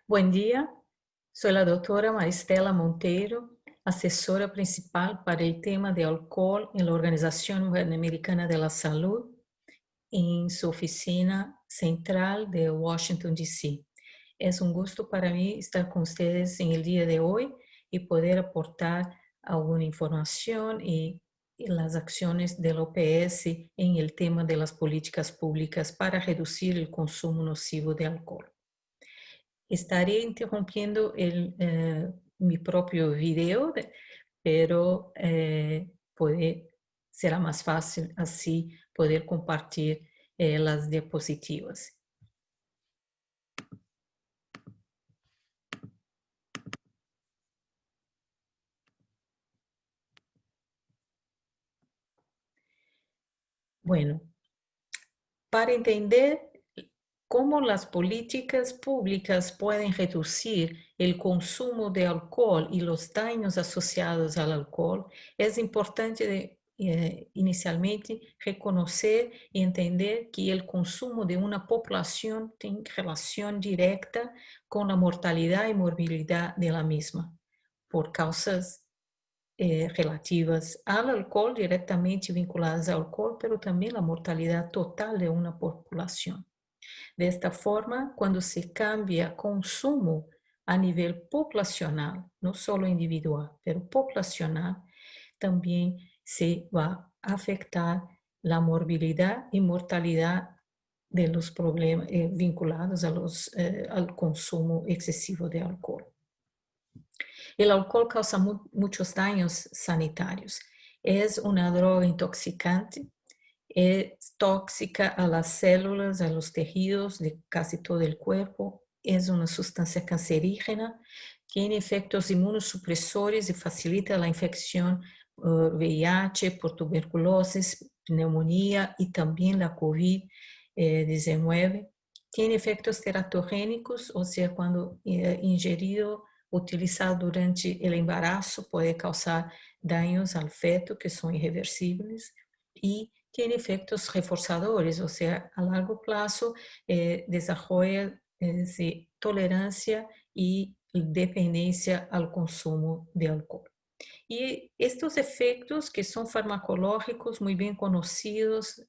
Buen día, soy la doctora Maristela Monteiro, asesora principal para el tema de alcohol en la Organización Panamericana de la Salud, en su oficina central de Washington, D.C. Es un gusto para mí estar con ustedes en el día de hoy y poder aportar alguna información y las acciones del OPS en el tema de las políticas públicas para reducir el consumo nocivo de alcohol. Estaré interrumpiendo mi propio video, pero será más fácil así poder compartir las diapositivas. Bueno, para entender cómo las políticas públicas pueden reducir el consumo de alcohol y los daños asociados al alcohol, es importante inicialmente reconocer y entender que el consumo de una población tiene relación directa con la mortalidad y morbilidad de la misma, por causas relativas al alcohol, directamente vinculadas al alcohol, pero también la mortalidad total de una población. De esta forma, cuando se cambia consumo a nivel populacional, no solo individual, pero populacional, también se va a afectar la morbilidad y mortalidad de los problemas vinculados al consumo excesivo de alcohol. El alcohol causa muchos daños sanitarios. Es una droga intoxicante, es tóxica a las células, a los tejidos de casi todo el cuerpo, es una sustancia cancerígena, tiene efectos inmunosupresores y facilita la infección por VIH, por tuberculosis, neumonía y también la COVID-19. Tiene efectos teratogénicos, o sea, cuando ingerido, utilizado durante el embarazo, puede causar daños al feto que son irreversibles y tiene efectos reforzadores, o sea, a largo plazo desarrolla tolerancia y dependencia al consumo de alcohol. Y estos efectos que son farmacológicos muy bien conocidos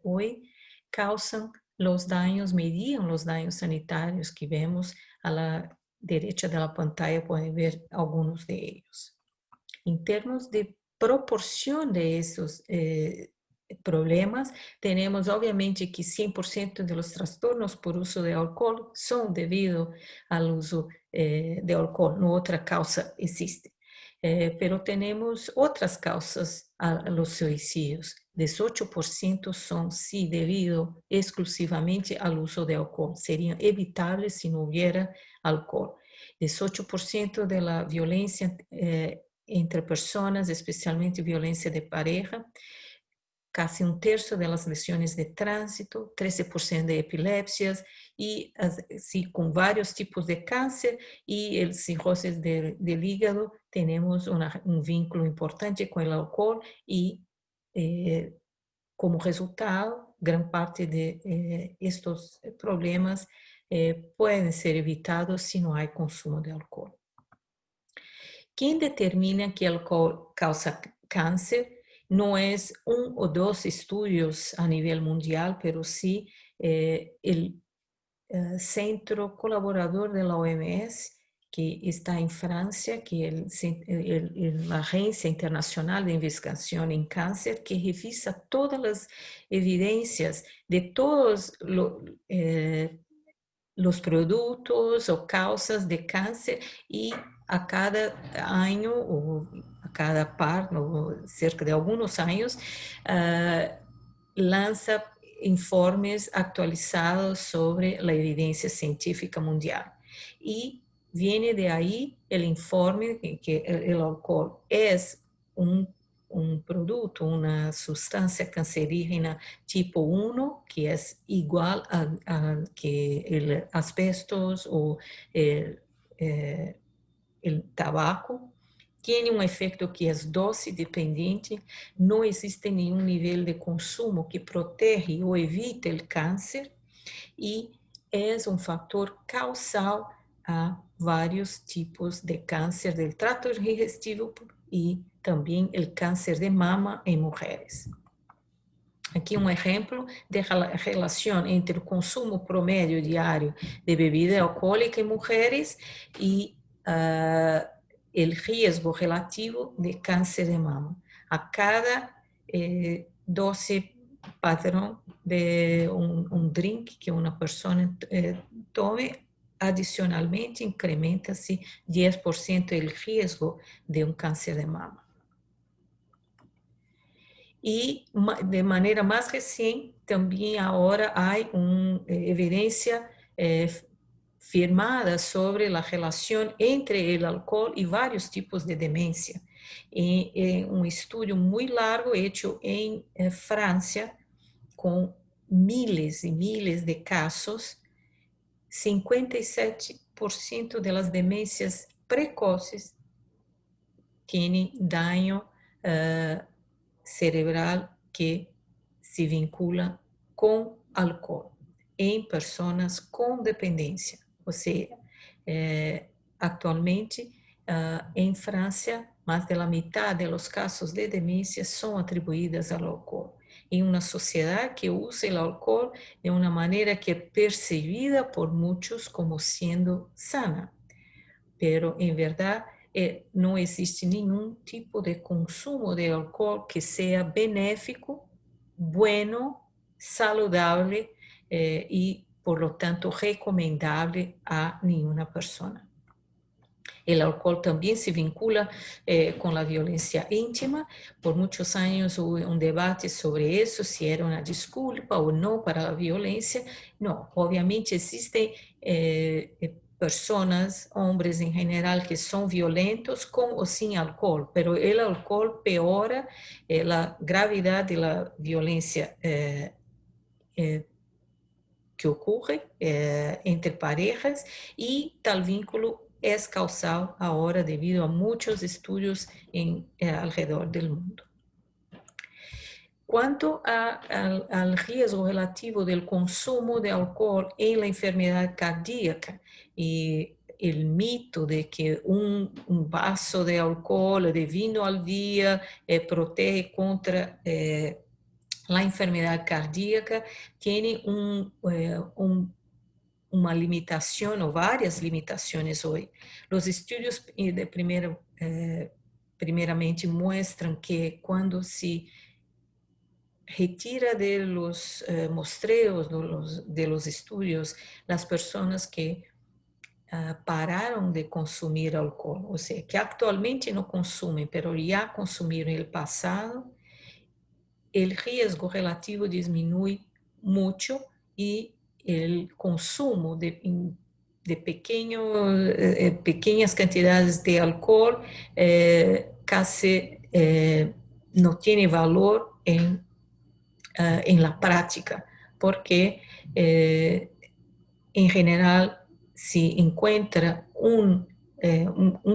hoy causan los daños, medían los daños sanitarios que vemos a la derecha de la pantalla, pueden ver algunos de ellos. En términos de proporción de esos problemas, tenemos obviamente que 100% de los trastornos por uso de alcohol son debido al uso de alcohol, no otra causa existe. Pero tenemos otras causas a los suicidios. 18% son sí debido exclusivamente al uso de alcohol. Serían evitables si no hubiera alcohol. 18% de la violencia entre personas, especialmente violencia de pareja, casi un tercio de las lesiones de tránsito, 13% de epilepsias y así con varios tipos de cáncer y el cirrosis del hígado tenemos un vínculo importante con el alcohol y como resultado, gran parte de estos problemas pueden ser evitados si no hay consumo de alcohol. ¿Quién determina que el alcohol causa cáncer? No es un o dos estudios a nivel mundial, pero sí el centro colaborador de la OMS, que está en Francia, que es la Agencia Internacional de Investigación en Cáncer, que revisa todas las evidencias de todos los productos o causas de cáncer y a cada año o a cada par, o cerca de algunos años, lanza informes actualizados sobre la evidencia científica mundial. Y viene de ahí el informe que el alcohol es un producto, una sustancia cancerígena tipo 1, que es igual a que el asbestos o el, el tabaco. Tiene un efecto que es dosis dependiente, no existe ningún nivel de consumo que protege o evite el cáncer y es un factor causal a vários tipos de câncer del trato digestivo e também o câncer de mama em mulheres. Aqui um exemplo de relação entre o consumo promédio diário de bebida alcoólica em mulheres e o risco relativo de câncer de mama. A cada dose padrão de um drink que uma pessoa tome, adicionalmente incrementa-se 10% o risco de um câncer de mama. E de maneira mais recente, também agora há uma evidência firmada sobre a relação entre o álcool e vários tipos de demência. Em um estudo muito largo feito em França, com miles e miles de casos, 57% das demências precoces têm dano cerebral que se vincula com álcool em pessoas com dependência. Ou seja, atualmente, em França, mais da metade dos casos de demência são atribuídos ao álcool. Em uma sociedade que usa o álcool de uma maneira que é percebida por muitos como sendo sana. Pero, em verdade, não existe nenhum tipo de consumo de álcool que seja benéfico, bueno, saudável e, por lo tanto, recomendável a nenhuma pessoa. O álcool também se vincula com a violência íntima. Por muitos anos houve um debate sobre isso, se era uma desculpa ou não para a violência. Não, obviamente existem pessoas, homens em geral, que são violentos com ou sem álcool, mas o álcool piora a gravidade da violência que ocorre entre parejas e tal vínculo é causal agora devido a muitos estudos alrededor do mundo. Quanto ao risco relativo do consumo de álcool em la enfermidade cardíaca e o mito de que vaso de álcool, de vinho ao dia, protege contra a enfermidade cardíaca, tem uma limitação ou várias limitações hoje. Os estudos primeiramente mostram que quando se retira de los mostreos de los estudios as pessoas que pararam de consumir álcool, ou seja, que atualmente não consumem, mas já consumiram no passado, o risco relativo diminui muito e o consumo de pequeñas quantidades de álcool casi não tem valor em la prática, porque em geral se encontra um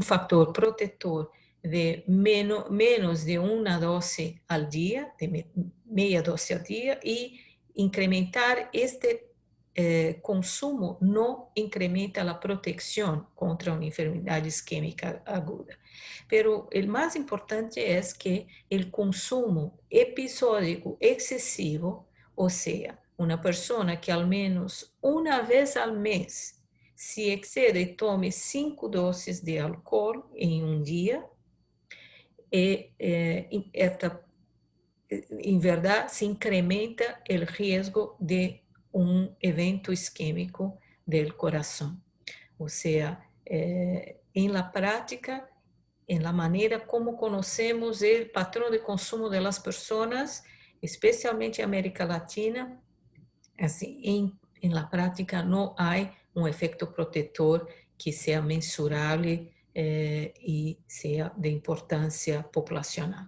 fator protetor de menos de uma dose ao dia, de meia dose ao dia, e incrementar este consumo não incrementa a proteção contra uma enfermidade isquêmica aguda. Pero o mais importante é que o consumo episódico excessivo, ou seja, uma pessoa que ao menos uma vez ao mês se excede e tome 5 doses de álcool em um dia, em verdade, se incrementa o risco de evento isquêmico do coração. Ou seja, em la prática, em la maneira como conhecemos o padrão de consumo das pessoas, especialmente em América Latina, assim, em la prática não há um efeito protetor que seja mensurável e seja de importância populacional.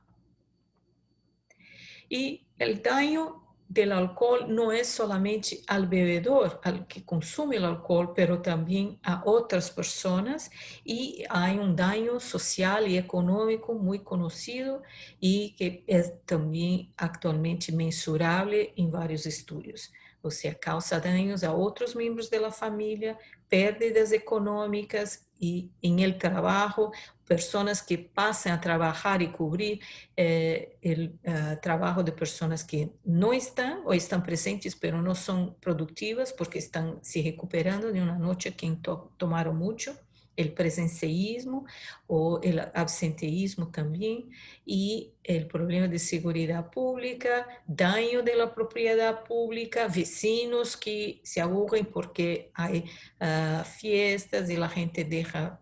E o dano do álcool não é solamente ao bebedor, ao que consome o álcool, pero também a outras pessoas, e há um dano social e econômico muito conhecido e que é também atualmente mensurável em vários estudos. ou seja, causa danos a outros membros da família, pérdidas econômicas e em el trabalho, pessoas que passam a trabalhar e cobrir o trabalho de pessoas que não estão ou estão presentes, mas não são produtivas porque estão se recuperando de uma noite que tomaram muito, o presenceísmo ou o absenteísmo também, e o problema de segurança pública, dano da propriedade pública, vecinos que se aburrem porque há fiestas e a gente deixa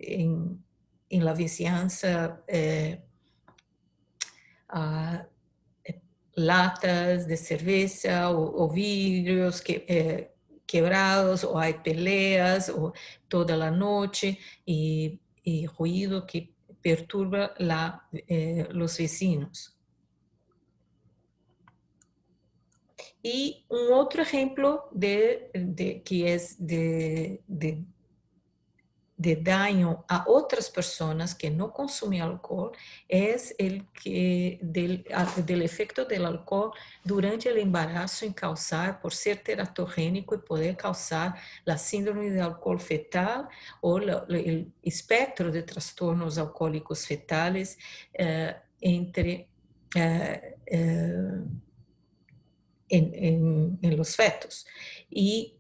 em la vizinhança latas de cerveja ou vidrios quebrados, ou há peleas ou toda a noite e ruído que perturba os vecinos. E outro exemplo que é de daño a outras pessoas que não consomem álcool é del efecto do álcool durante o embarazo em causar, por ser teratogênico e poder causar a síndrome de álcool fetal ou o espectro de trastornos alcoólicos fetais entre en los fetos. Y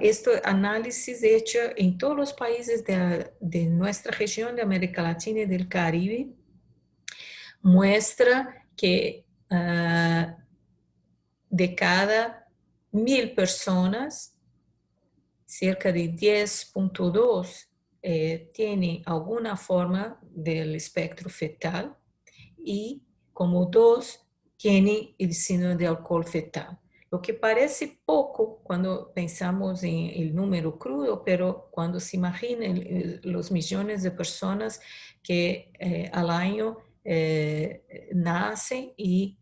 esto análisis hecho en todos los países de nuestra región de América Latina y del Caribe muestra que de cada 1000 personas, cerca de 10.2 tienen alguna forma del espectro fetal y como 2 tienen el síndrome de alcohol fetal. Lo que parece poco cuando pensamos en el número crudo, pero cuando se imaginan los millones de personas que al año nacen y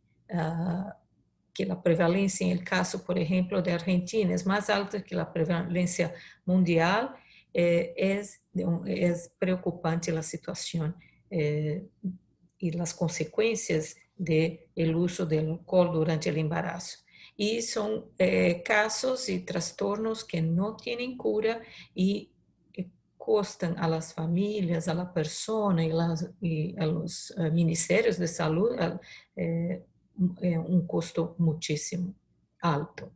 que la prevalencia en el caso, por ejemplo, de Argentina es más alta que la prevalencia mundial, es preocupante la situación y las consecuencias del uso del alcohol durante el embarazo. Y son casos y trastornos que no tienen cura y costan a las familias, a la persona y a los ministerios de salud un costo muchísimo alto.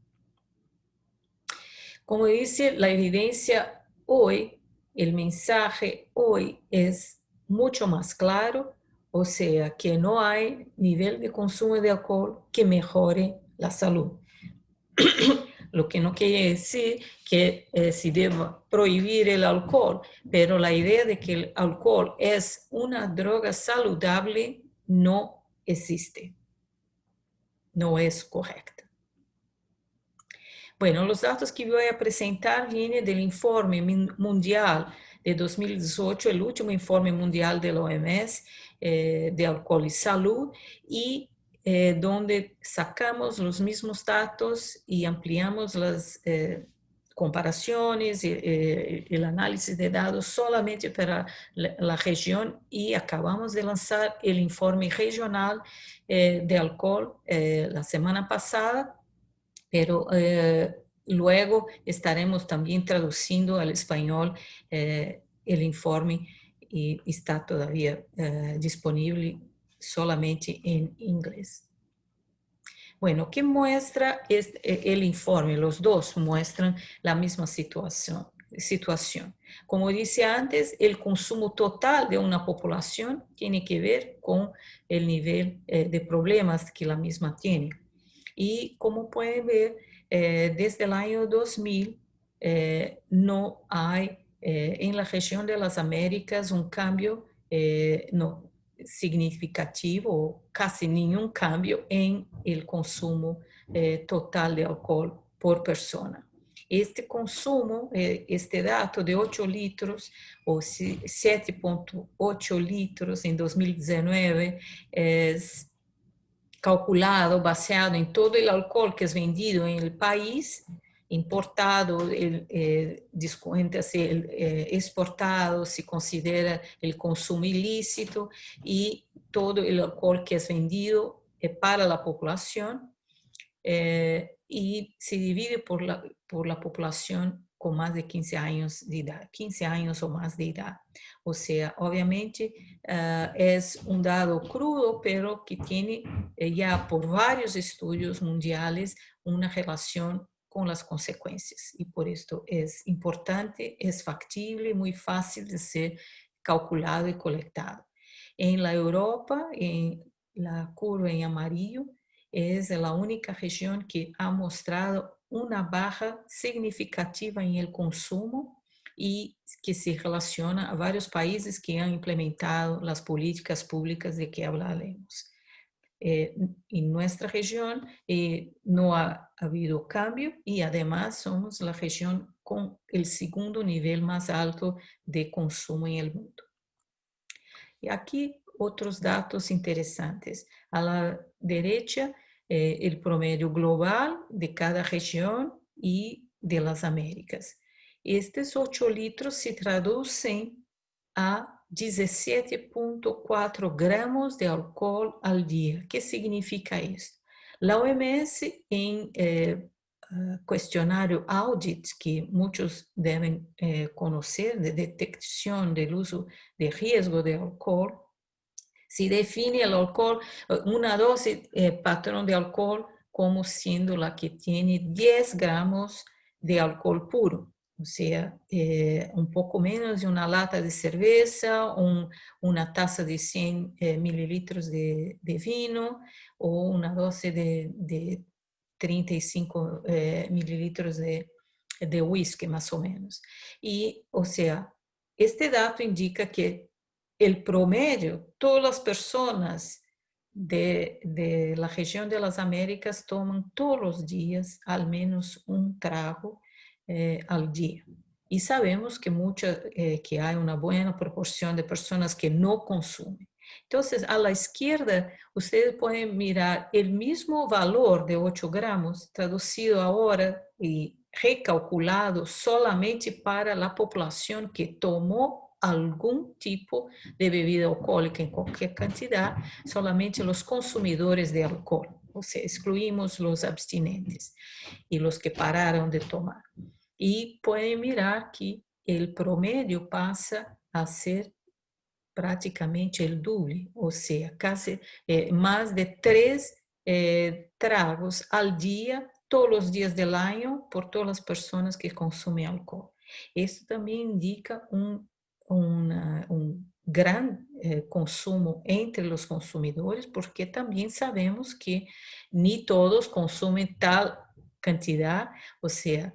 Como dice la evidencia hoy, el mensaje hoy es mucho más claro, o sea, que no hay nivel de consumo de alcohol que mejore la salud. Lo que no quiere decir que se deba prohibir el alcohol, pero la idea de que el alcohol es una droga saludable no existe. No es correcta. Bueno, los datos que voy a presentar vienen del informe mundial de 2018, el último informe mundial de la OMS de alcohol y salud, y donde sacamos los mismos datos y ampliamos las comparaciones y el análisis de datos solamente para la región, y acabamos de lanzar el informe regional de alcohol la semana pasada, pero luego estaremos también traduciendo al español el informe y está todavía disponible solamente en inglés. Bueno, ¿qué muestra el informe? Los dos muestran la misma situación. Como dije antes, el consumo total de una población tiene que ver con el nivel de problemas que la misma tiene. Y como pueden ver, desde el año 2000 no hay en la región de las Américas un cambio no significativo o casi ningún cambio en el consumo total de alcohol por persona. Este consumo, este dato de 8 litros o 7.8 litros en 2019 es calculado, baseado en todo el alcohol que es vendido en el país, importado, exportado, se considera el consumo ilícito y todo el alcohol que es vendido para la población. y se divide por la población con más de 15 años de edad, 15 años o más de edad. O sea, obviamente es un dado crudo, pero que tiene ya por varios estudios mundiales una relación con las consecuencias. Y por esto es importante, es factible, muy fácil de ser calculado y colectado. En la Europa, en la curva en amarillo, es la única región que ha mostrado una baja significativa en el consumo y que se relaciona a varios países que han implementado las políticas públicas de que hablaremos. En nuestra región no ha habido cambio y además somos la región con el segundo nivel más alto de consumo en el mundo. Y aquí otros datos interesantes. A la derecha, el promedio global de cada región y de las Américas. Estos 8 litros se traducen a 17,4 gramos de alcohol al día. ¿Qué significa esto? La OMS en cuestionario Audit, que muchos deben conocer, de detección del uso de riesgo de alcohol, se define el alcohol, una dosis patrón de alcohol como siendo la que tiene 10 gramos de alcohol puro, o sea, un poco menos de una lata de cerveza, una taza de 100 mililitros de vino o una dosis de 35 mililitros de whisky, más o menos. Y, o sea, este dato indica que el promedio, todas las personas de la región de las Américas toman todos los días al menos un trago al día. Y sabemos que, que hay una buena proporción de personas que no consumen. Entonces, a la izquierda, ustedes pueden mirar el mismo valor de 8 gramos traducido ahora y recalculado solamente para la población que tomó algún tipo de bebida alcohólica en cualquier cantidad, solamente los consumidores de alcohol. O sea, excluimos los abstinentes y los que pararon de tomar. Y pueden mirar que el promedio pasa a ser prácticamente el doble, o sea, casi más de 3 tragos al día, todos los días del año, por todas las personas que consumen alcohol. Esto también indica un gran consumo entre los consumidores, porque también sabemos que ni todos consumen tal cantidad, o sea,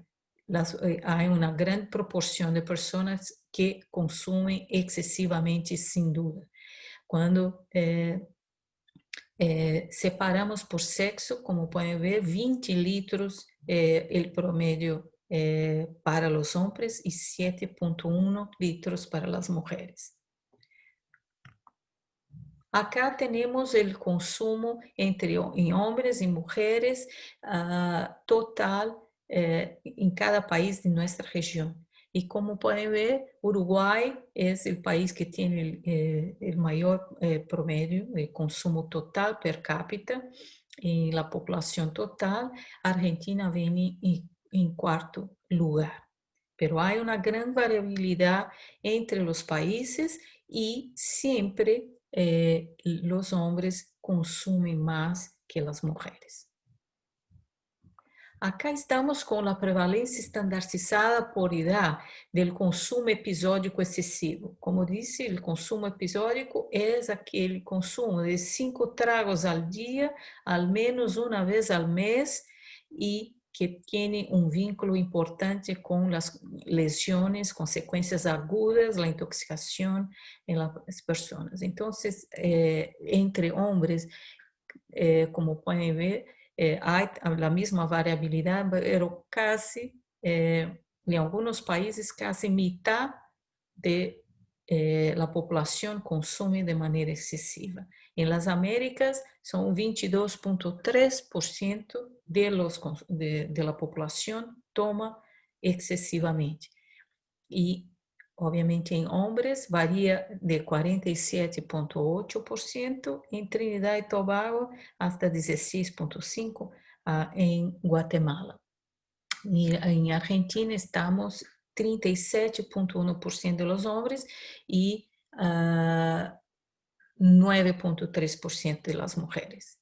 hay una gran proporción de personas que consumen excesivamente, sin duda. Cuando separamos por sexo, como pueden ver, 20 litros el promedio para los hombres y 7,1 litros para las mujeres. Acá tenemos el consumo en hombres y mujeres total en cada país de nuestra región. Y como pueden ver, Uruguay es el país que tiene el mayor promedio de consumo total per cápita en la población total. Argentina viene en cuarto lugar. Pero hay una gran variabilidad entre los países y siempre los hombres consumen más que las mujeres. Acá estamos com a prevalência estandarizada por edad del consumo episódico excessivo. Como disse, o consumo episódico é aquele consumo de 5 tragos al dia, al menos uma vez al mês, e que tem um vínculo importante com as lesiones, consequências agudas, a intoxicação em las pessoas. Então, entre homens, como podem ver, hay la misma variabilidad, pero casi, en algunos países, casi mitad de la población consume de manera excesiva. En las Américas son 22,3% de la población toma excesivamente. Y obviamente en hombres varía de 47,8%, en Trinidad y Tobago hasta 16,5%, em Guatemala. E em Argentina estamos 37,1% dos homens e 9,3% das mulheres.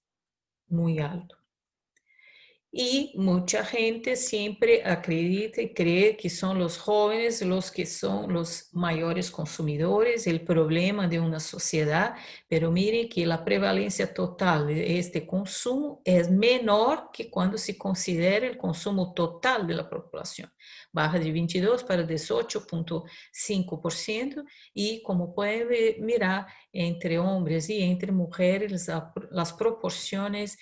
Muito alto. Y mucha gente siempre acredita y cree que son los jóvenes los que son los mayores consumidores, el problema de una sociedad, pero mire que la prevalencia total de este consumo es menor que cuando se considera el consumo total de la población. Baja de 22 para 18,5% y como pueden mirar, entre hombres y entre mujeres, las proporciones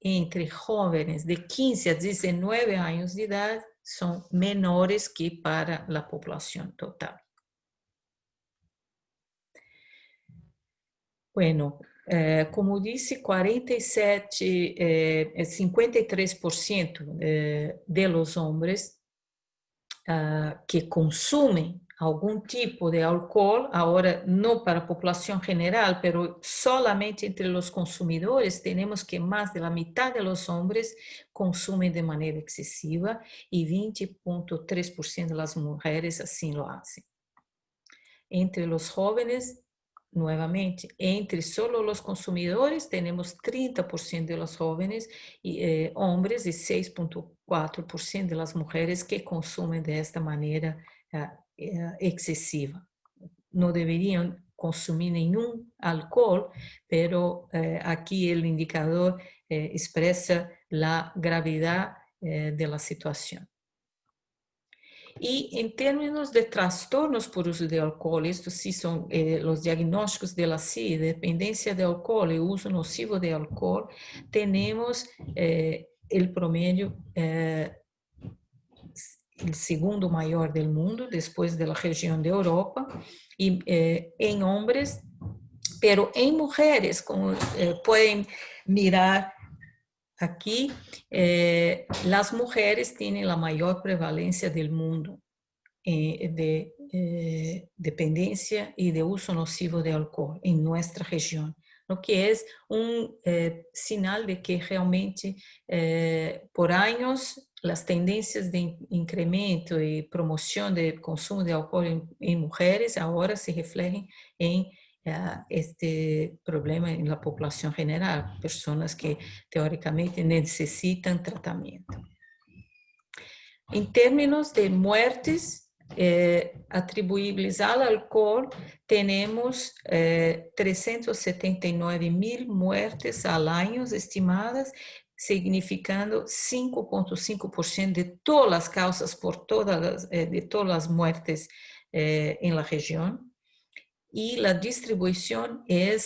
entre jóvenes de 15 a 19 años de edad son menores que para la población total. Bueno, como disse, 53% de los hombres que consumem algum tipo de álcool, agora não para a população general, pero solamente entre os consumidores, temos que mais de la mitad de los homens consumem de maneira excessiva e 20,3% das mulheres assim lo hacen. Entre os jóvenes, nuevamente, entre solo los consumidores, tenemos 30% de los jóvenes y, hombres y 6,4% de las mujeres que consumen de esta manera excesiva. No deberían consumir ningún alcohol, pero aquí el indicador expresa la gravedad de la situación. E em termos de trastornos por uso de álcool, estes sí são os diagnósticos de la CIE, dependência de álcool e uso nocivo de álcool, temos o promédio o segundo maior do mundo, depois da região da Europa, e em homens, pero em mulheres, como podem mirar aqui, as mulheres têm a maior prevalência do mundo de dependência e de uso nocivo de álcool em nossa região, o que é sinal de que realmente, por anos, as tendências de incremento e promoção de consumo de álcool em mulheres agora se refletem em este problema na população general, pessoas que teoricamente necessitam tratamento. Em termos de muertes atribuíveis ao álcool, temos 379.000 muertes al año estimadas, significando 5,5% de todas as causas de todas as muertes em la região. E a distribuição é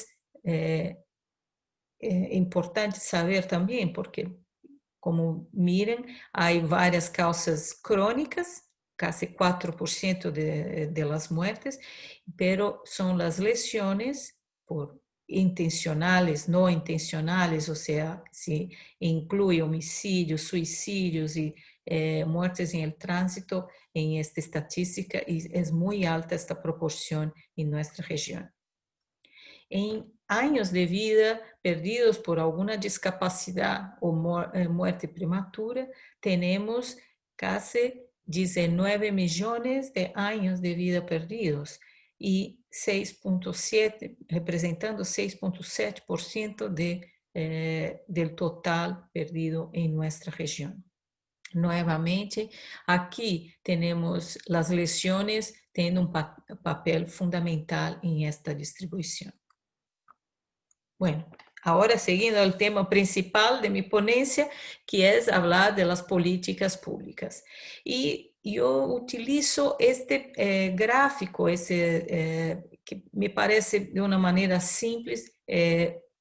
importante saber também, porque, como miren, há várias causas crônicas, casi 4% de las muertes, pero son las lesiones por intencionales, no intencionales, o sea, se incluye homicidios, suicidios y muertes en el tránsito en esta estadística, y es muy alta esta proporción en nuestra región. En años de vida perdidos por alguna discapacidad o muerte prematura, tenemos casi 19 millones de años de vida perdidos y 6,7, representando 6,7% del total perdido en nuestra región. Nuevamente, aquí tenemos las lesiones teniendo un papel fundamental en esta distribución. Bueno, ahora siguiendo el tema principal de mi ponencia, que es hablar de las políticas públicas. Y yo utilizo este gráfico, que me parece de una manera simple,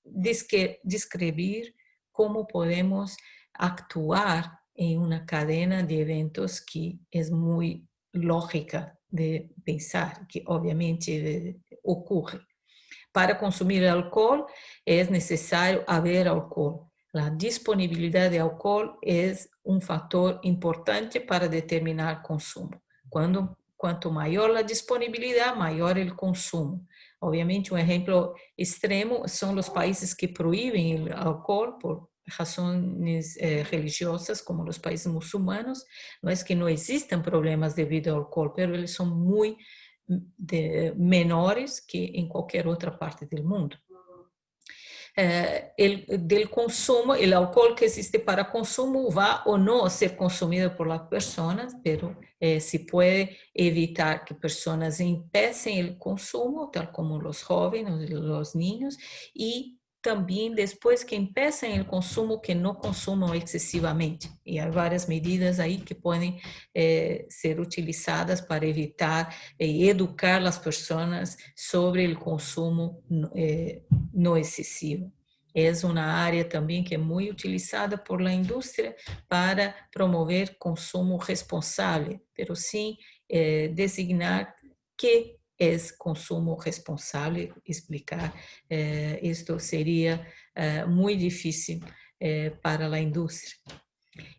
describir cómo podemos actuar en una cadena de eventos que es muy lógica de pensar, que obviamente ocurre. Para consumir álcool es necesario haber álcool. La disponibilidad de álcool es un factor importante para determinar consumo. Cuanto mayor la disponibilidad, mayor el consumo. Obviamente, un ejemplo extremo son los países que prohíben el alcohol por razones religiosas, como los países musulmanos. No es que no existan problemas debido al alcohol, pero ellos son muy menores que en cualquier otra parte del mundo. Del consumo, el alcohol que existe para consumo va o no a ser consumido por las personas, pero se puede evitar que personas empecen el consumo, tal como los jóvenes, los niños, y también después que empiecen el consumo, que no consuman excesivamente. Y hay varias medidas ahí que pueden ser utilizadas para evitar y educar a las personas sobre el consumo no excesivo. Es una área también que es muy utilizada por la industria para promover consumo responsable, pero sin designar qué es consumo responsable. Explicar esto sería muy difícil para la industria.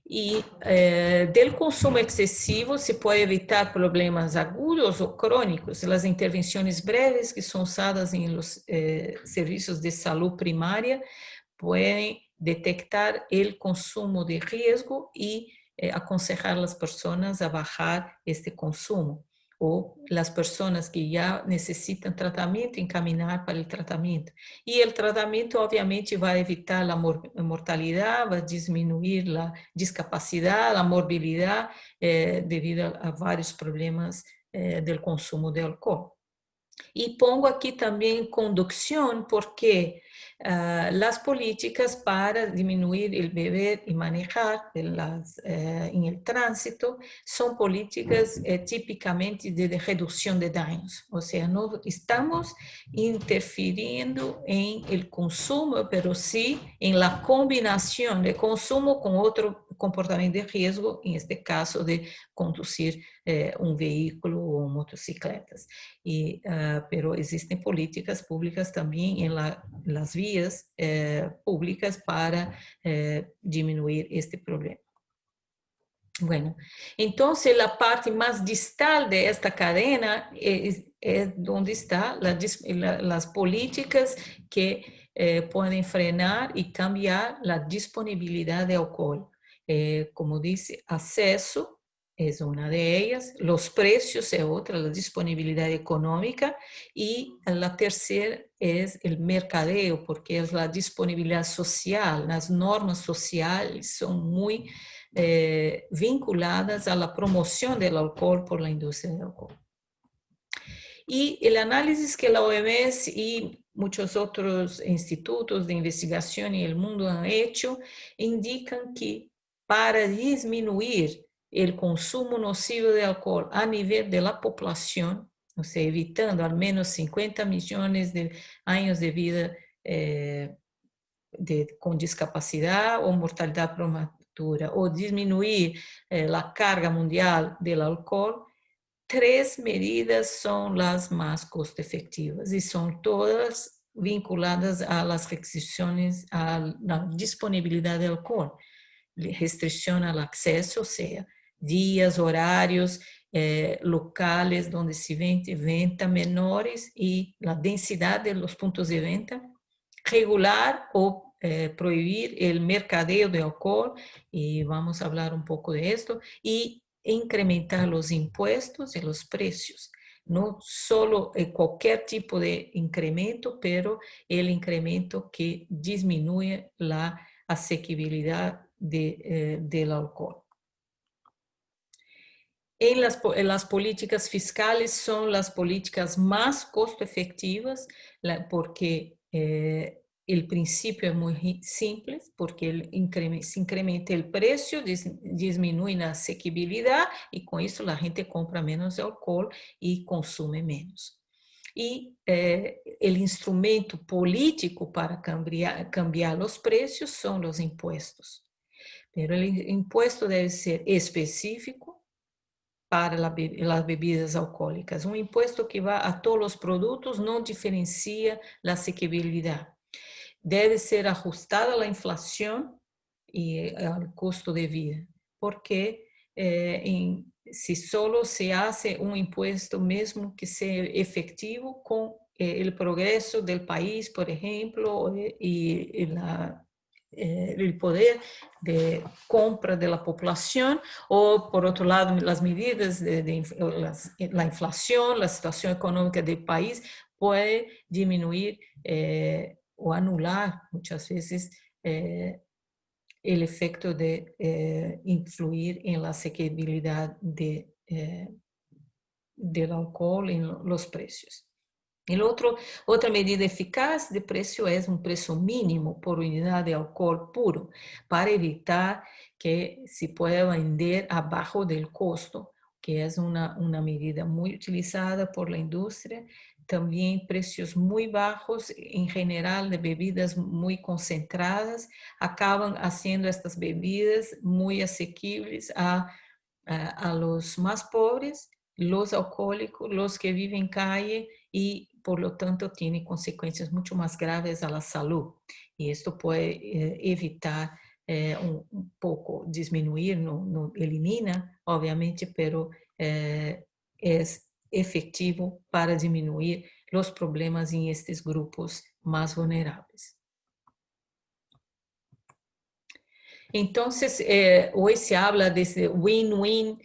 Y del consumo excesivo se puede evitar problemas agudos o crónicos. Las intervenciones breves que son usadas en los servicios de salud primaria pueden detectar el consumo de riesgo y aconsejar a las personas a bajar este consumo. O las personas que ya necesitan tratamiento, encaminar para el tratamiento. Y el tratamiento obviamente va a evitar la mortalidad, va a disminuir la discapacidad, la morbilidad debido a varios problemas del consumo de alcohol. Y pongo aquí también conducción porque las políticas para disminuir el beber y manejar en el tránsito son políticas típicamente de reducción de daños. O sea, no estamos interfiriendo en el consumo, pero sí en la combinación de consumo con otro comportamiento de riesgo, en este caso de conducir un vehículo o motocicletas. Pero existen políticas públicas también en las vías públicas para disminuir este problema. Bueno, entonces la parte más distal de esta cadena es donde están las políticas que pueden frenar y cambiar la disponibilidad de alcohol. Como dice, acceso es una de ellas, los precios es otra, la disponibilidad económica, y la tercera es el mercadeo, porque es la disponibilidad social. Las normas sociales son muy vinculadas a la promoción del alcohol por la industria del alcohol. Y el análisis que la OMS y muchos otros institutos de investigación en el mundo han hecho indican que para disminuir el consumo nocivo de alcohol a nivel de la población, o sea, evitando al menos 50 millones de años de vida con discapacidad o mortalidad prematura, o disminuir la carga mundial del alcohol, 3 medidas son las más costo efectivas y son todas vinculadas a las restricciones a la disponibilidad de alcohol. Restricción al acceso, o sea, días, horarios, locales donde se vende venta menores y la densidad de los puntos de venta, regular o prohibir el mercadeo de alcohol, y vamos a hablar un poco de esto, y incrementar los impuestos y los precios. No solo cualquier tipo de incremento, pero el incremento que disminuye la asequibilidad del alcohol. En las políticas fiscales son las políticas más costo efectivas porque el principio es muy simple, porque se incrementa el precio, disminuye la asequibilidad y con eso la gente compra menos alcohol y consume menos. Y el instrumento político para cambiar los precios son los impuestos. Pero el impuesto debe ser específico para las bebidas alcohólicas. Un impuesto que va a todos los productos no diferencia la asequibilidad. Debe ser ajustada a la inflación y al costo de vida, porque si solo se hace un impuesto mismo que sea efectivo con el progreso del país, por ejemplo, y el poder de compra de la población, o por otro lado las medidas la inflación, la situación económica del país puede disminuir o anular muchas veces el efecto de influir en la asequibilidad del alcohol en los precios. Outra medida eficaz de preço é um preço mínimo por unidade de álcool puro, para evitar que se pueda vender abajo del costo, que é uma medida muito utilizada por la indústria. Também preços muito bajos, em geral, de bebidas muito concentradas, acabam fazendo estas bebidas muito asequibles a los más pobres, los alcohólicos, los que viven en calle y por lo tanto tiene consecuencias mucho más graves a la salud. Y esto puede evitar un poco, disminuir, no elimina, obviamente, pero es efectivo para disminuir los problemas en estos grupos más vulnerables. Entonces, hoy se habla de ese win-win,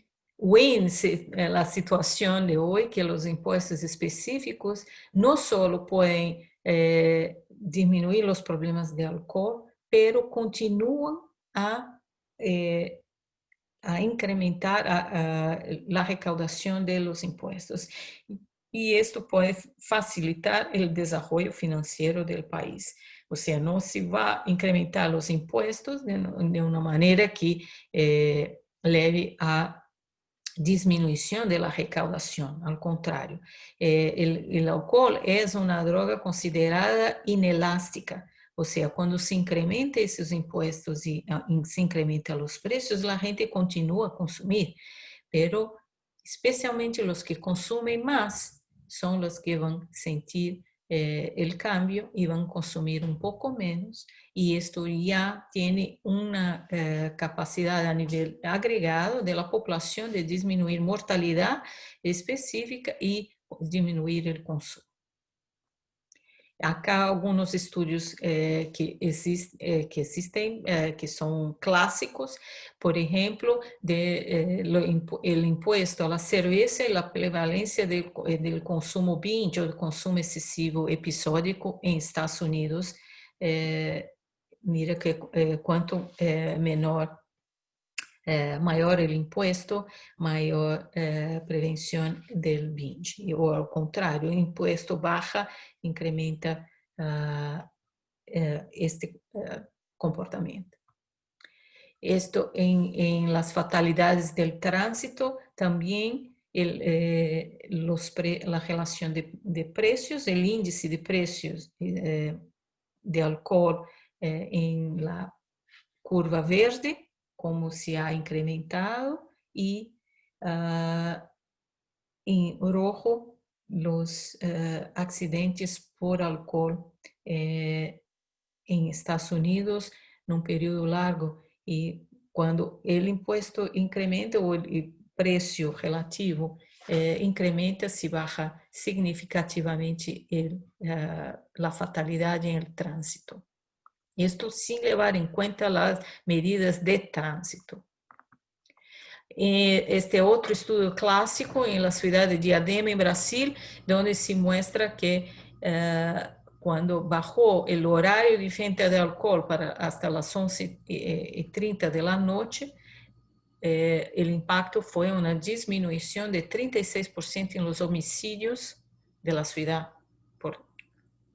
la situación de hoy, que los impuestos específicos no solo pueden disminuir los problemas de alcohol, pero continúan eh, a incrementar la recaudación de los impuestos. Y esto puede facilitar el desarrollo financiero del país. O sea, no se va a incrementar los impuestos de una manera que leve a disminuição da recaudação, ao contrário. O álcool é uma droga considerada inelástica, ou seja, quando se incrementa esses impostos e se incrementa os preços, a gente continua a consumir, pero especialmente os que consumem mais são os que vão sentir el cambio y van a consumir un poco menos, y esto ya tiene una capacidad a nivel agregado de la población de disminuir mortalidad específica y disminuir el consumo. Acá algunos estudios que existen, que son clásicos, por ejemplo, el impuesto a la cerveza y la prevalencia del consumo binge o del consumo excesivo episódico en Estados Unidos. Mira que cuanto maior o imposto, maior prevenção del binge. Ou ao contrário, o imposto baixa, incrementa este comportamento. Esto en las fatalidades del tránsito, también la relación de precios, el índice de precios de alcohol en la curva verde, como se ha incrementado, y en rojo los accidentes por alcohol en Estados Unidos en un periodo largo. Y cuando el impuesto incrementa o el precio relativo incrementa, se baja significativamente la fatalidad en el tránsito. Esto sin llevar en cuenta las medidas de tránsito. Este otro estudio clásico en la ciudad de Diadema, en Brasil, donde se muestra que cuando bajó el horario de venta de alcohol hasta las 11:30 de la noche, el impacto fue una disminución de 36% en los homicidios de la ciudad por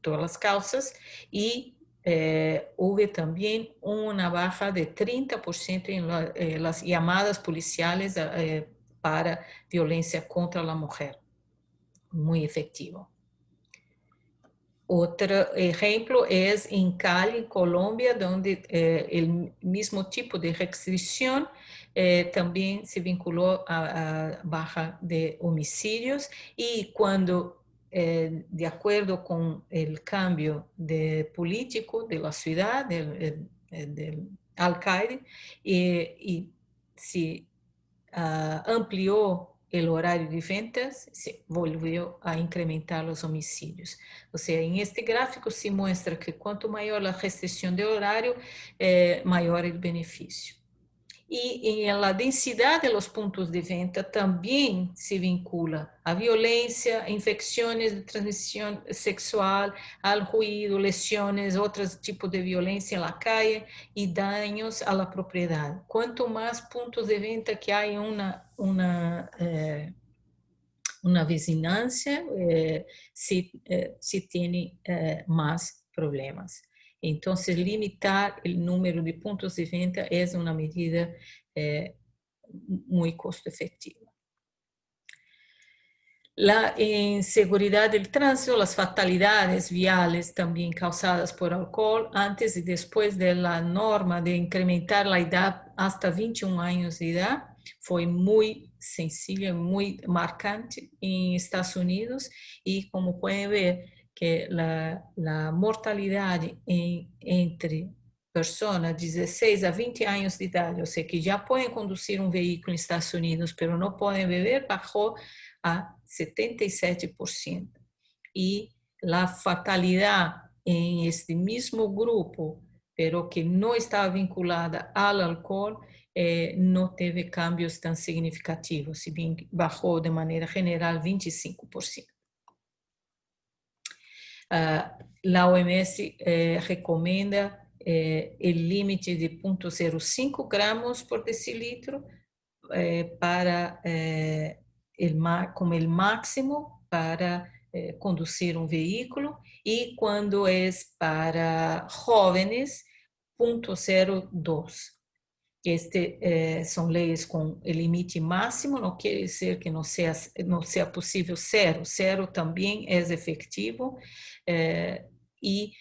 todas las causas, y hubo también una baja de 30% en las llamadas policiales para violencia contra la mujer. Muy efectivo. Otro ejemplo es en Cali, Colombia, donde el mismo tipo de restricción también se vinculó a baja de homicidios, y cuando de acuerdo con el cambio de político de la ciudad, del alcalde, y se amplió el horario de ventas, se volvió a incrementar los homicidios. O sea, en este gráfico se muestra que cuanto mayor la restricción de horario, mayor el beneficio. Y en la densidad de los puntos de venta también se vincula a violencia, infecciones de transmisión sexual, al ruido, lesiones, otros tipos de violencia en la calle y daños a la propiedad. Cuanto más puntos de venta que hay en una vizinhança, se tiene más problemas. Entonces, limitar el número de puntos de venta es una medida muy costo efectiva. La inseguridad del tránsito, las fatalidades viales también causadas por alcohol, antes y después de la norma de incrementar la edad hasta 21 años de edad, fue muy sencilla, muy marcante en Estados Unidos, y como pueden ver que la mortalidad entre personas de 16 a 20 años de edad, o sea que ya pueden conducir un vehículo en Estados Unidos, pero no pueden beber, bajó a 77%. Y la fatalidad en este mismo grupo, pero que no estaba vinculada al alcohol, no tuvo cambios tan significativos, si bien bajó de manera general 25%. La OMS recomienda el límite de 0,05 gramos por decilitro para como el máximo para conducir un vehículo, y cuando es para jóvenes, 0,02. Son leyes con el límite máximo, no quiere decir que no sea posible cero. Cero también es efectivo, y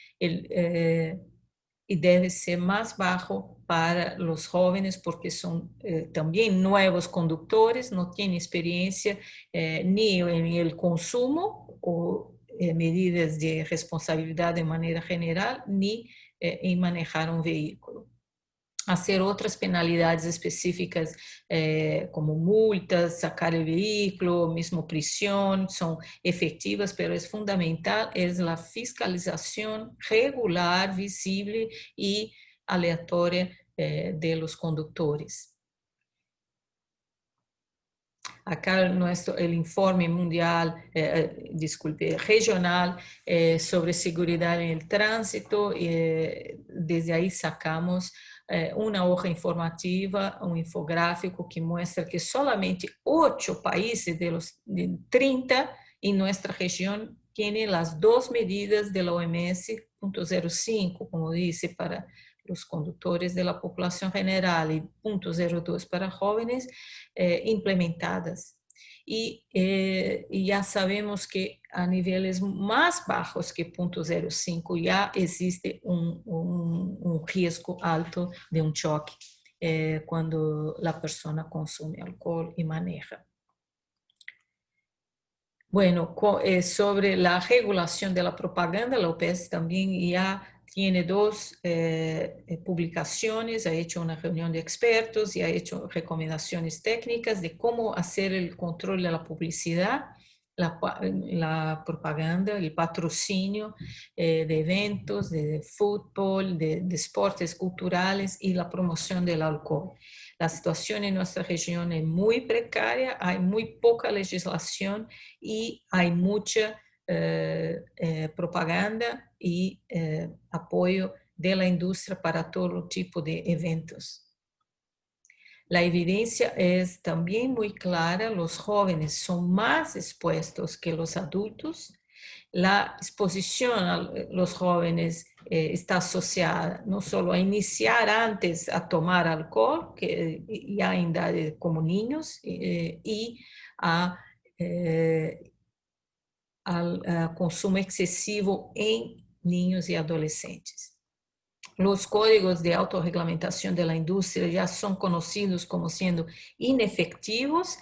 debe ser más bajo para los jóvenes porque son también nuevos conductores, no tienen experiencia ni en el consumo o medidas de responsabilidad de manera general, ni en manejar un vehículo. Hacer outras penalidades específicas, como multas, sacar o veículo, mesmo prisão, são efetivas, mas é fundamental a fiscalização regular, visível e aleatória de los condutores. Acá el informe mundial, regional sobre seguridad en el tránsito, desde ahí sacamos una hoja informativa, un infográfico que muestra que solamente 8 países de los 30 en nuestra región tienen las dos medidas de la OMS, 0,05, como dice, para los conductores de la población general y 0,02 para jóvenes implementadas. Y ya sabemos que a niveles más bajos que 0,05 ya existe un riesgo alto de un choque cuando la persona consume alcohol y maneja. Bueno, sobre la regulación de la propaganda, la OPS también ya tiene 2 publicaciones, ha hecho una reunión de expertos y ha hecho recomendaciones técnicas de cómo hacer el control de la publicidad, la propaganda, el patrocinio de eventos, de fútbol, de deportes culturales y la promoción del alcohol. La situación en nuestra región es muy precaria, hay muy poca legislación y hay mucha propaganda y apoyo de la industria para todo tipo de eventos. La evidencia es también muy clara, los jóvenes son más expuestos que los adultos. La exposición a los jóvenes está asociada no solo a iniciar antes a tomar alcohol, que ya en edades como niños, y al consumo excesivo en niños y adolescentes. Los códigos de autorreglamentación de la industria ya son conocidos como siendo inefectivos,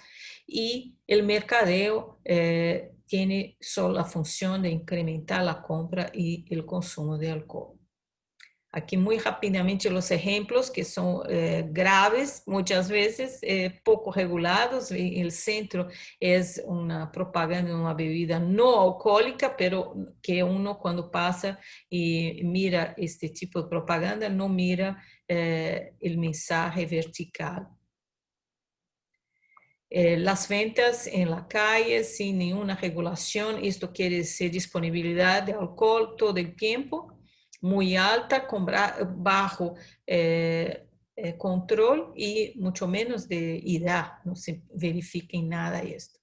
y el mercadeo tiene solo la función de incrementar la compra y el consumo de alcohol. Aquí muy rápidamente los ejemplos que son graves, muchas veces poco regulados. El centro es una propaganda de una bebida no alcohólica, pero que uno cuando pasa y mira este tipo de propaganda no mira el mensaje vertical. Las ventas en la calle sin ninguna regulación, esto quiere decir disponibilidad de alcohol todo el tiempo, muy alta, con bajo control y mucho menos de edad, no se verifica en nada esto.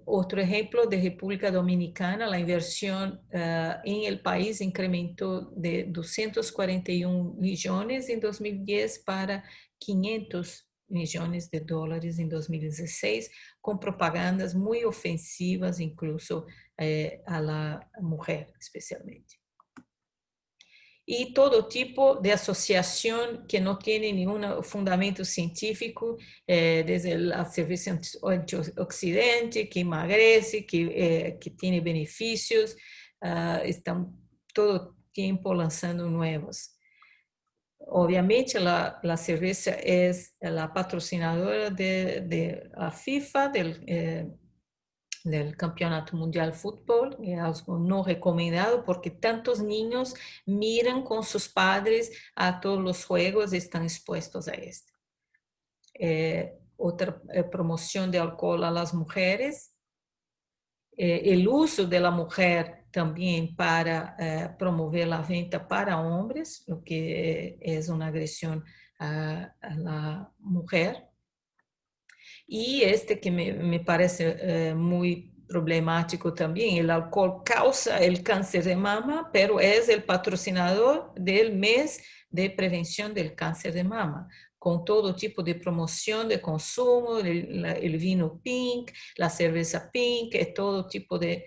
Otro ejemplo de República Dominicana, la inversión en el país incrementó de 241 millones en 2010 para 500 millones de dólares en 2016, con propagandas muy ofensivas incluso a la mujer especialmente. Y todo tipo de asociación que no tiene ningún fundamento científico, desde la cerveza antioxidante, que emagrece, que tiene beneficios, están todo tiempo lanzando nuevos. Obviamente la cerveza es la patrocinadora de la FIFA, del Campeonato Mundial de Fútbol, es algo no recomendado porque tantos niños miran con sus padres a todos los juegos y están expuestos a esto. Otra promoción de alcohol a las mujeres, el uso de la mujer también para promover la venta para hombres, lo que es una agresión a la mujer. Y este que me parece muy problemático también, el alcohol causa el cáncer de mama, pero es el patrocinador del mes de prevención del cáncer de mama, con todo tipo de promoción de consumo, el vino pink, la cerveza pink, todo tipo de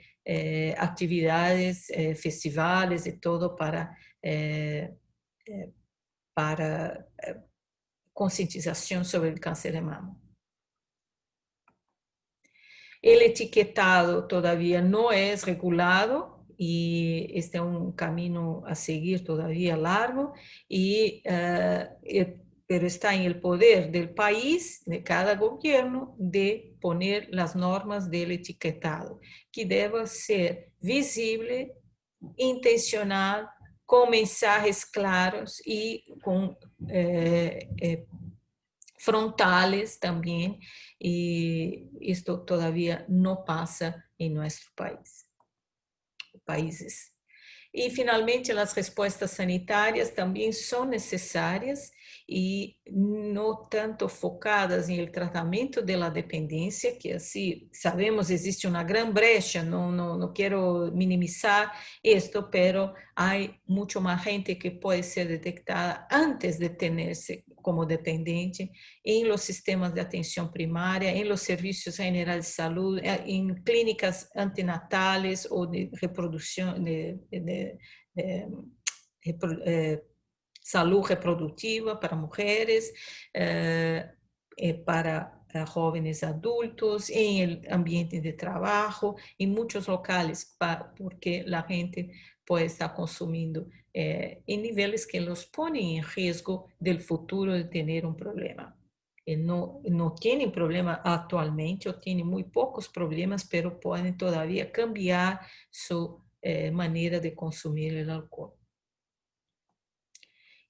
actividades, festivales y todo para concientización sobre el cáncer de mama. El etiquetado todavía no es regulado y este es un camino a seguir todavía largo, pero está en el poder del país, de cada gobierno, de poner las normas del etiquetado, que debe ser visible, intencional, con mensajes claros y con frontales también, y esto todavía no pasa en nuestro países. Y finalmente las respuestas sanitarias también son necesarias y no tanto focadas en el tratamiento de la dependencia, que así sabemos existe una gran brecha, no quiero minimizar esto, pero hay mucho más gente que puede ser detectada antes de tenerse como dependiente en los sistemas de atención primaria, en los servicios generales de salud, en clínicas antinatales o de reproducción, salud reproductiva para mujeres, para jóvenes adultos, en el ambiente de trabajo, en muchos locales, porque la gente puede estar consumindo en niveles que los ponen en riesgo del futuro de tener un problema. No tienen problema actualmente o tienen muy pocos problemas, pero pueden todavía cambiar su manera de consumir el alcohol.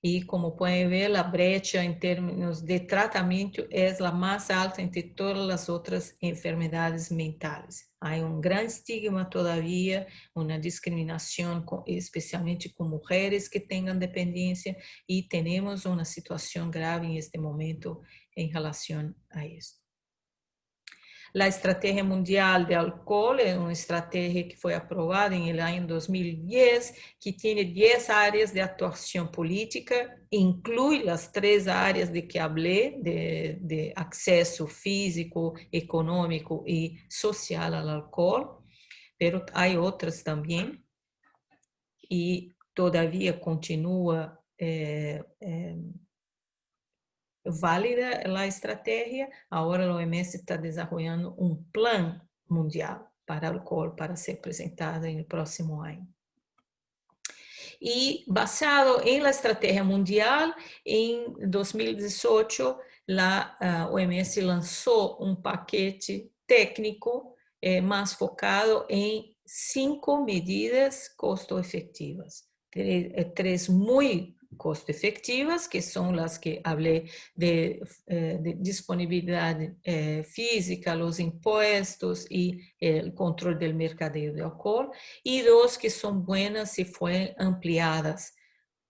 Y como pueden ver, la brecha en términos de tratamiento es la más alta entre todas las otras enfermedades mentales. Hay un gran estigma todavía, una discriminación, especialmente con mujeres que tengan dependencia, y tenemos una situación grave en este momento en relación a esto. La Estrategia Mundial de Alcohol es una estrategia que fue aprobada en el año 2010, que tiene 10 áreas de actuación política, incluye las 3 áreas de que hablé, de acceso físico, económico y social al alcohol, pero hay otras también, y todavía continúa válida la estrategia. Ahora la OMS está desarrollando un plan mundial para alcohol para ser presentado en el próximo año. Y basado en la estrategia mundial, en 2018 la OMS lanzó un paquete técnico más focado en 5 medidas costo efectivas. Tres muy costo efectivas, que son las que hablé de disponibilidad física, los impuestos y el control del mercadeo de alcohol, y 2 que son buenas si fueron ampliadas.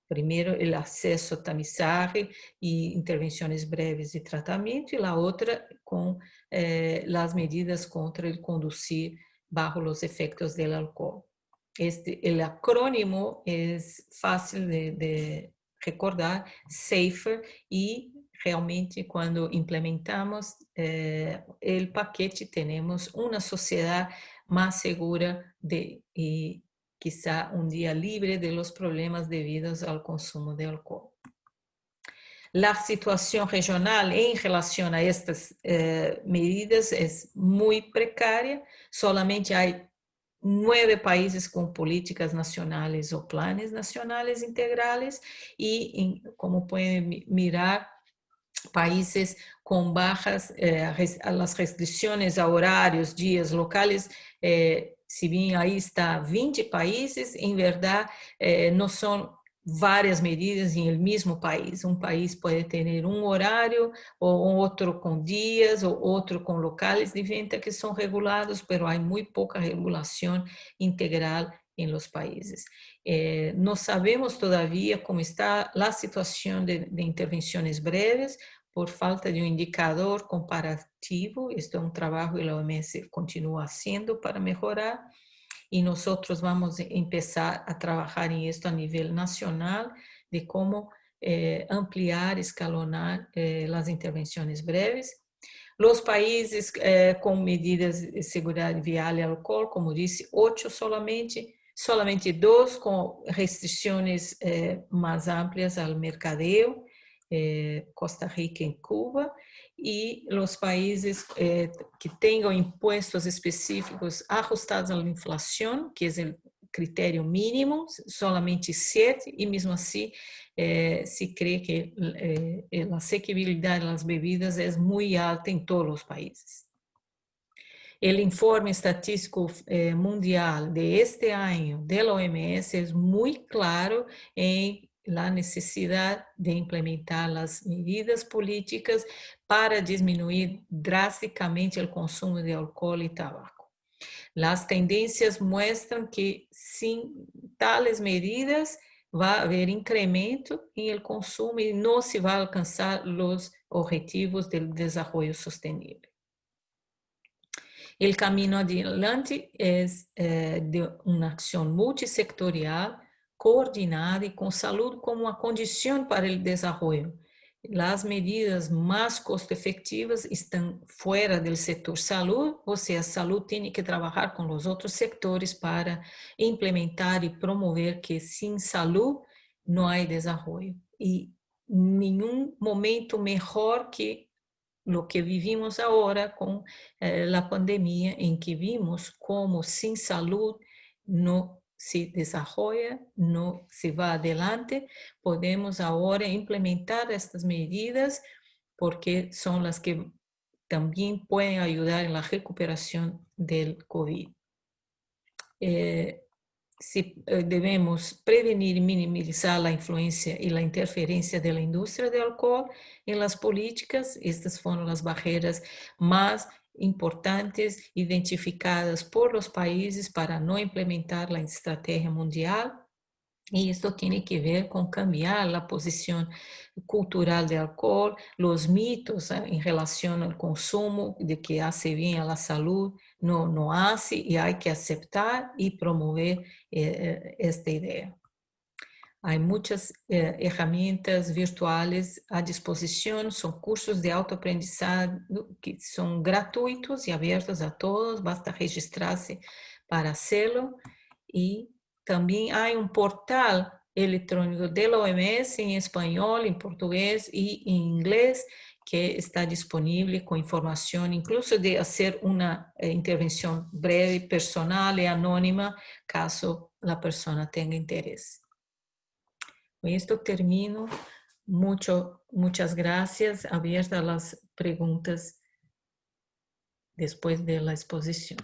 Primero, el acceso a tamizaje y intervenciones breves de tratamiento, y la otra con las medidas contra el conducir bajo los efectos del alcohol. El acrónimo es fácil de recordar, SAFER, y realmente cuando implementamos el paquete tenemos una sociedad más segura y quizá un día libre de los problemas debidos al consumo de alcohol. La situación regional en relación a estas medidas es muy precaria. Solamente hay 9 países con políticas nacionales o planes nacionales integrales y, como pueden mirar, países con bajas, las restricciones a horarios, días locales, si bien ahí está 20 países, en verdad no son varias medidas en el mismo país. Un país puede tener un horario o otro con días o otro con locales de venta que son regulados, pero hay muy poca regulación integral en los países. No sabemos todavía cómo está la situación de intervenciones breves por falta de un indicador comparativo. Esto es un trabajo que la OMS continúa haciendo para mejorar, y nosotros vamos a empezar a trabajar en esto a nivel nacional, de cómo ampliar, escalonar las intervenciones breves. Los países con medidas de seguridad vial y alcohol, como disse, 8 solamente 2 con restricciones más amplias al mercadeo, Costa Rica y Cuba, y los países que tengan impuestos específicos ajustados a la inflación, que es el criterio mínimo, solamente 7, y mesmo assim se cree que la asequibilidad de las bebidas es muy alta en todos los países. El informe estatístico mundial de este año de la OMS es muy claro en la necesidad de implementar las medidas políticas para disminuir drásticamente el consumo de alcohol y tabaco. Las tendencias muestran que sin tales medidas va a haber incremento en el consumo y no se va a alcanzar los objetivos del desarrollo sostenible. El camino adelante es de una acción multisectorial, coordinada y con salud como una condición para el desarrollo. Las medidas más costo efectivas están fuera del sector salud, o sea, salud tiene que trabajar con los otros sectores para implementar y promover que sin salud no hay desarrollo. Y ningún momento mejor que lo que vivimos ahora con la pandemia, en que vimos cómo sin salud no se desarrolla, no se va adelante. Podemos ahora implementar estas medidas porque son las que también pueden ayudar en la recuperación del COVID. Si debemos prevenir y minimizar la influencia y la interferencia de la industria del alcohol en las políticas. Estas fueron las barreras más importantes identificadas por los países para no implementar la estrategia mundial. Y esto tiene que ver con cambiar la posición cultural del alcohol, los mitos en relación al consumo, de que hace bien a la salud, no hace, y hay que aceptar y promover esta idea. Hay muchas herramientas virtuales a disposición, son cursos de autoaprendizaje que son gratuitos y abiertos a todos, basta registrarse para hacerlo. Y también hay un portal electrónico de la OMS en español, en portugués y en inglés, que está disponible con información, incluso de hacer una intervención breve, personal y anónima, caso la persona tenga interés. Con esto termino. Muchas gracias. Abiertas las preguntas después de la exposición.